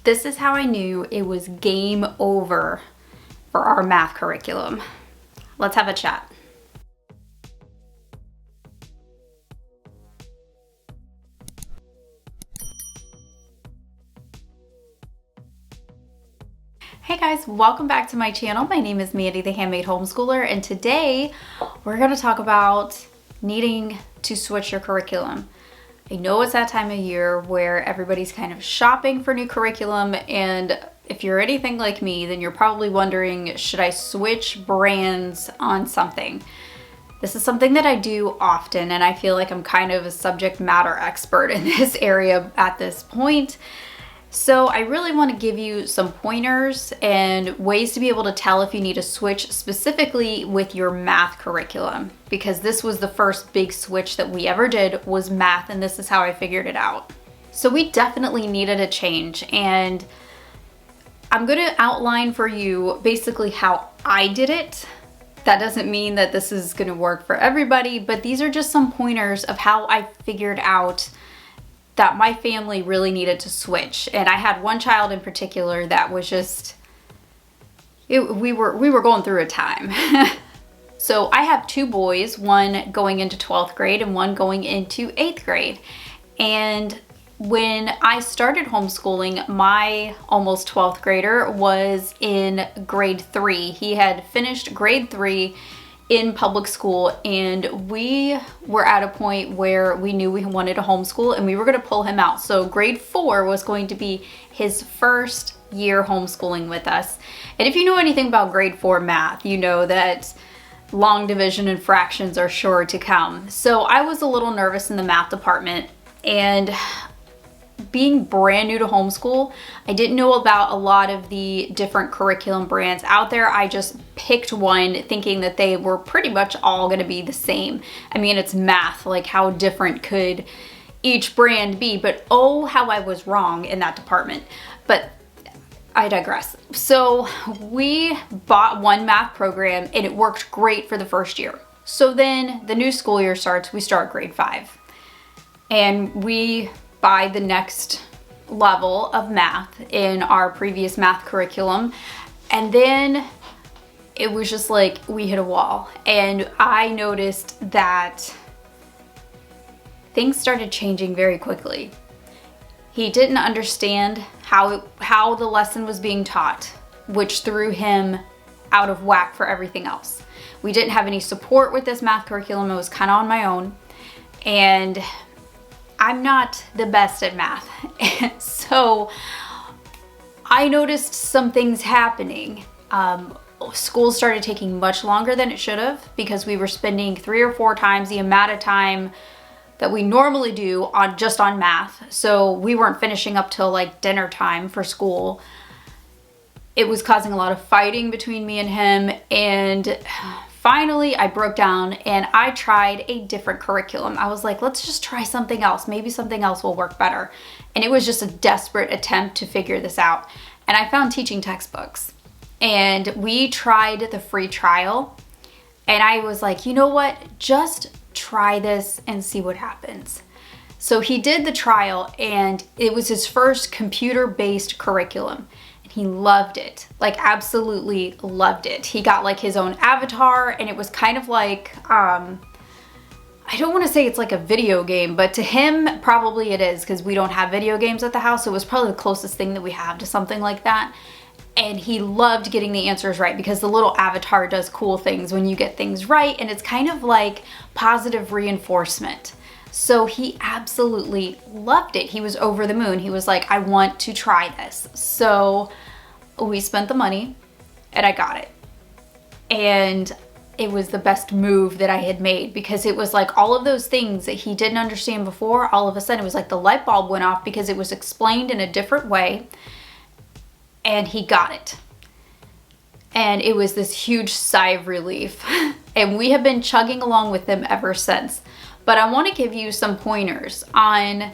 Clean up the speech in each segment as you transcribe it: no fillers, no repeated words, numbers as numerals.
This is how I knew it was game over for our math curriculum. Let's have a chat. Hey guys, welcome back to my channel. My name is Mandy, the Handmade Homeschooler, and today we're going to talk about needing to switch your curriculum. I know it's that time of year where everybody's kind of shopping for new curriculum, and if you're anything like me, then you're probably wondering, should I switch brands on something? This is something that I do often, and I feel like I'm kind of a subject matter expert in this area at this point. So I really want to give you some pointers and ways to be able to tell if you need to switch specifically with your math curriculum, because this was the first big switch that we ever did was math, and this is how I figured it out. So we definitely needed a change, and I'm going to outline for you basically how I did it. That doesn't mean that this is going to work for everybody, but these are just some pointers of how I figured out that my family really needed to switch. And I had one child in particular that was just, we were going through a time. So I have two boys, one going into 12th grade and one going into 8th grade. And when I started homeschooling, my almost 12th grader was in grade 3. He had finished grade 3 in public school, and we were at a point where we knew we wanted to homeschool and we were going to pull him out. So grade 4 was going to be his first year homeschooling with us. And if you know anything about grade 4 math, you know that long division and fractions are sure to come. So I was a little nervous in the math department, and being brand new to homeschool, I didn't know about a lot of the different curriculum brands out there. I just picked one thinking that they were pretty much all going to be the same. I mean, it's math, like how different could each brand be? But oh, how I was wrong in that department. But I digress. So we bought one math program and it worked great for the first year. So then the new school year starts, we start grade 5. And we buy the next level of math in our previous math curriculum. And then it was just like we hit a wall. And I noticed that things started changing very quickly. He didn't understand how the lesson was being taught, which threw him out of whack for everything else. We didn't have any support with this math curriculum. I was kind of on my own. And I'm not the best at math. So I noticed some things happening. School started taking much longer than it should have because we were spending 3 or 4 times the amount of time that we normally do on math. So we weren't finishing up till like dinner time for school. It was causing a lot of fighting between me and him, and finally, I broke down and I tried a different curriculum. I was like, let's just try something else. Maybe something else will work better. And it was just a desperate attempt to figure this out. And I found teaching textbooks. And we tried the free trial. And I was like, you know what? Just try this and see what happens. So he did the trial, and it was his first computer-based curriculum. He loved it, like absolutely loved it. He got like his own avatar, and it was kind of like, I don't want to say it's like a video game, but to him, probably it is, because we don't have video games at the house. So it was probably the closest thing that we have to something like that. And he loved getting the answers right because the little avatar does cool things when you get things right. And it's kind of like positive reinforcement. So he absolutely loved it. He was over the moon. He was like, I want to try this. So we spent the money and I got it. And it was the best move that I had made, because it was like all of those things that he didn't understand before, all of a sudden it was like the light bulb went off because it was explained in a different way and he got it. And it was this huge sigh of relief. And we have been chugging along with him ever since. But I want to give you some pointers on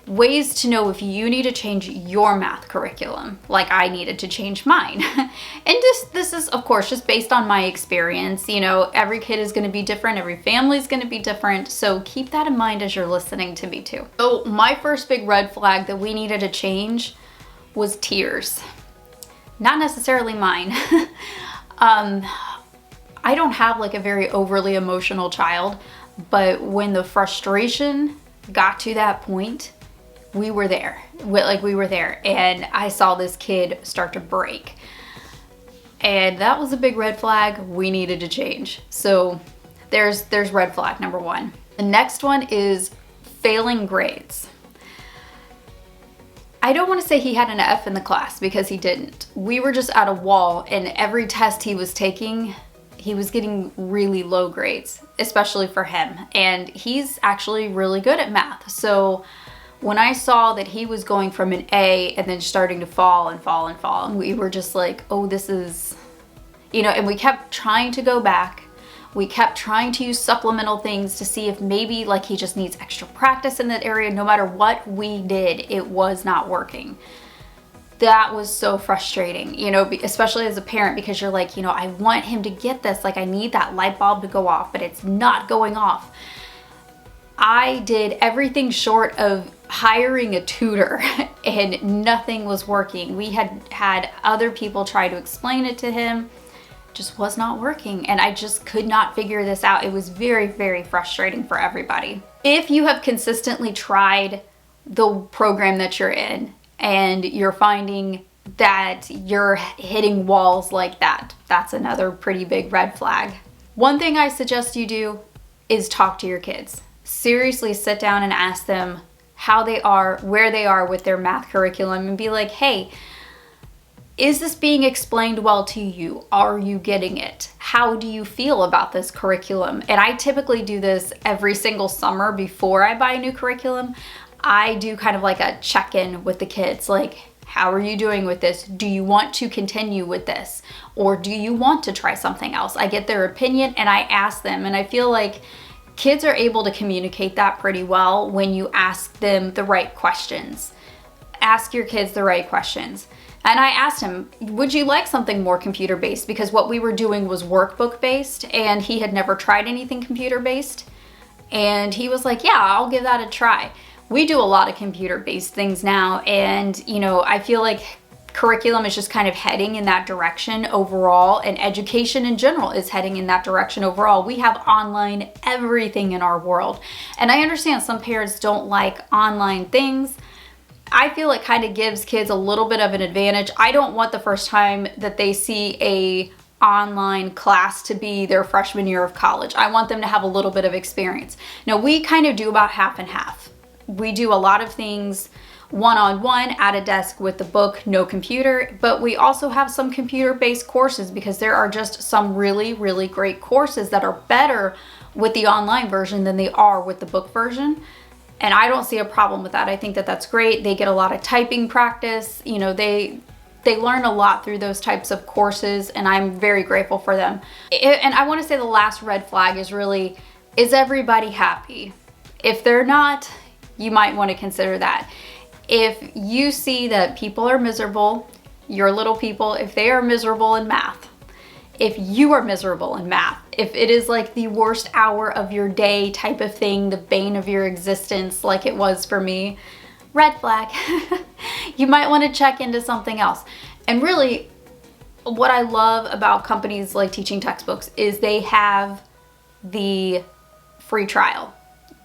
ways to know if you need to change your math curriculum, like I needed to change mine. And this is, of course, just based on my experience. You know, every kid is going to be different. Every family is going to be different. So keep that in mind as you're listening to me too. So my first big red flag that we needed to change was tears. Not necessarily mine. I don't have like a very overly emotional child, but when the frustration got to that point, we were there. We were there, and I saw this kid start to break. And that was a big red flag. We needed to change. So there's red flag number one. The next one is failing grades. I don't want to say he had an F in the class, because he didn't. We were just at a wall, and every test he was taking, he was getting really low grades, especially for him. And he's actually really good at math. So when I saw that he was going from an A and then starting to fall and fall and fall, and we were just like, oh, this is, and we kept trying to go back. We kept trying to use supplemental things to see if maybe like he just needs extra practice in that area. No matter what we did, it was not working. That was so frustrating, especially as a parent, because you're like, I want him to get this. Like, I need that light bulb to go off, but it's not going off. I did everything short of hiring a tutor and nothing was working. We had other people try to explain it to him. Just was not working, and I just could not figure this out. It was very, very frustrating for everybody. If you have consistently tried the program that you're in and you're finding that you're hitting walls like that, that's another pretty big red flag. One thing I suggest you do is talk to your kids. Seriously sit down and ask them how they are, where they are with their math curriculum, and be like, hey, is this being explained well to you? Are you getting it? How do you feel about this curriculum? And I typically do this every single summer before I buy a new curriculum. I do kind of like a check-in with the kids, like, how are you doing with this? Do you want to continue with this? Or do you want to try something else? I get their opinion and I ask them, and I feel like kids are able to communicate that pretty well when you ask them the right questions. Ask your kids the right questions. And I asked him, would you like something more computer-based? Because what we were doing was workbook-based, and he had never tried anything computer-based. And he was like, yeah, I'll give that a try. We do a lot of computer-based things now, and I feel like curriculum is just kind of heading in that direction overall, and education in general is heading in that direction overall. We have online everything in our world. And I understand some parents don't like online things. I feel it kind of gives kids a little bit of an advantage. I don't want the first time that they see a online class to be their freshman year of college. I want them to have a little bit of experience. Now, we kind of do about half and half. We do a lot of things one-on-one at a desk with the book, no computer, but we also have some computer-based courses, because there are just some really, really great courses that are better with the online version than they are with the book version. And I don't see a problem with that. I think that that's great. They get a lot of typing practice. They learn a lot through those types of courses, and I'm very grateful for them. And I want to say the last red flag is really, is everybody happy? If they're not, you might want to consider that. If you see that people are miserable, your little people, if they are miserable in math, if you are miserable in math, if it is like the worst hour of your day type of thing, the bane of your existence like it was for me, red flag. You might want to check into something else. And really, what I love about companies like Teaching Textbooks is they have the free trial.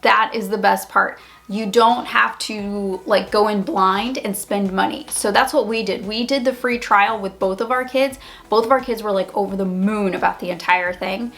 That is the best part. You don't have to like go in blind and spend money. So that's what we did. We did the free trial with both of our kids. Both of our kids were like over the moon about the entire thing,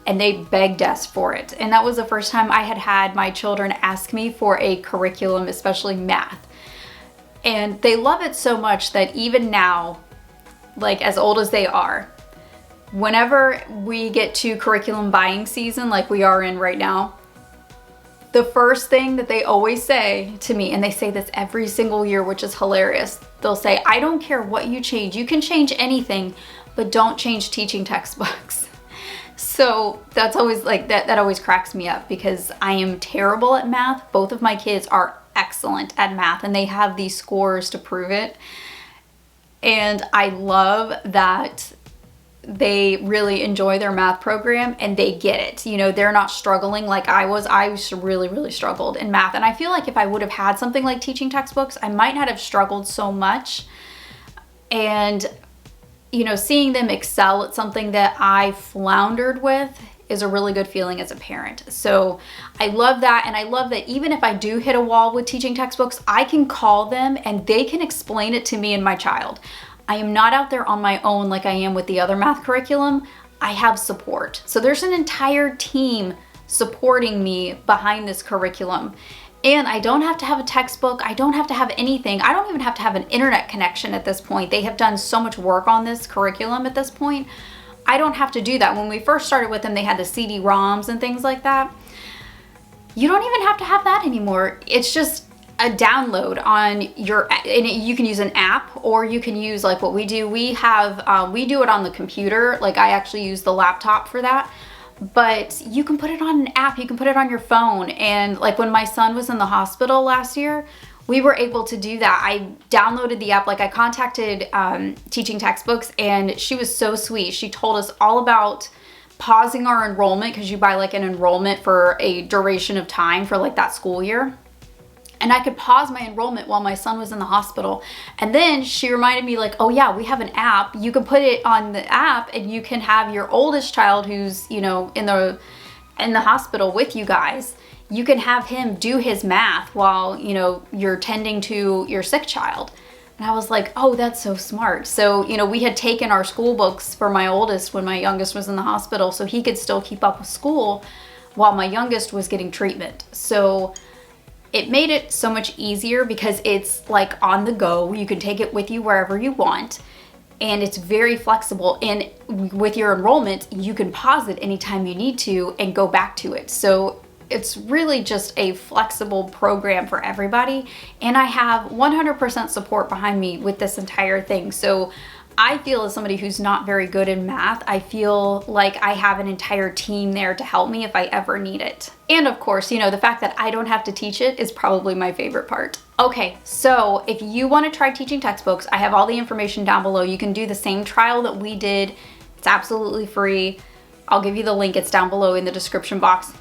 and they begged us for it. And that was the first time I had had my children ask me for a curriculum, especially math. And they love it so much that even now, like as old as they are, whenever we get to curriculum buying season like we are in right now, the first thing that they always say to me, and they say this every single year, which is hilarious, they'll say, I don't care what you change. You can change anything, but don't change teaching textbooks. So that's always like, that always cracks me up, because I am terrible at math. Both of my kids are excellent at math, and they have these scores to prove it. And I love that they really enjoy their math program and they get it. You know, they're not struggling like I was. I really, really struggled in math. And I feel like if I would have had something like teaching textbooks, I might not have struggled so much. And, you know, seeing them excel at something that I floundered with is a really good feeling as a parent. So I love that. And I love that even if I do hit a wall with teaching textbooks, I can call them and they can explain it to me and my child. I am not out there on my own like I am with the other math curriculum. I have support. So there's an entire team supporting me behind this curriculum. And I don't have to have a textbook. I don't have to have anything. I don't even have to have an internet connection at this point. They have done so much work on this curriculum at this point. I don't have to do that. When we first started with them, they had the CD-ROMs and things like that. You don't even have to have that anymore. It's just a download on your, and you can use an app, or you can use like what we do. We do it on the computer. Like I actually use the laptop for that. But you can put it on an app, you can put it on your phone. And like when my son was in the hospital last year, we were able to do that. I downloaded the app, like I contacted Teaching Textbooks, and she was so sweet. She told us all about pausing our enrollment, because you buy like an enrollment for a duration of time for like that school year. And I could pause my enrollment while my son was in the hospital. And then she reminded me like, oh yeah, we have an app. You can put it on the app and you can have your oldest child who's, you know, in the hospital with you guys. You can have him do his math while, you know, you're tending to your sick child. And I was like, oh, that's so smart. So, you know, we had taken our school books for my oldest when my youngest was in the hospital so he could still keep up with school while my youngest was getting treatment. So it made it so much easier because it's like on the go. You can take it with you wherever you want, and it's very flexible. And with your enrollment, you can pause it anytime you need to and go back to it. So it's really just a flexible program for everybody. And I have 100% support behind me with this entire thing. So I feel, as somebody who's not very good in math, I feel like I have an entire team there to help me if I ever need it. And of course, you know, the fact that I don't have to teach it is probably my favorite part. Okay, so if you want to try teaching textbooks, I have all the information down below. You can do the same trial that we did. It's absolutely free. I'll give you the link. It's down below in the description box.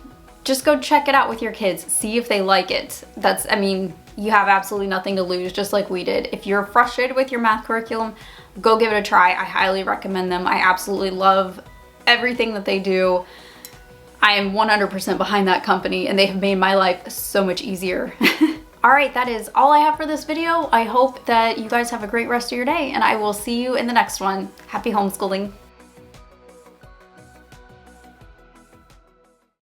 Just go check it out with your kids. See if they like it. I mean, you have absolutely nothing to lose, just like we did. If you're frustrated with your math curriculum, go give it a try. I highly recommend them. I absolutely love everything that they do. I am 100% behind that company, and they have made my life so much easier. All right, that is all I have for this video. I hope that you guys have a great rest of your day, and I will see you in the next one. Happy homeschooling.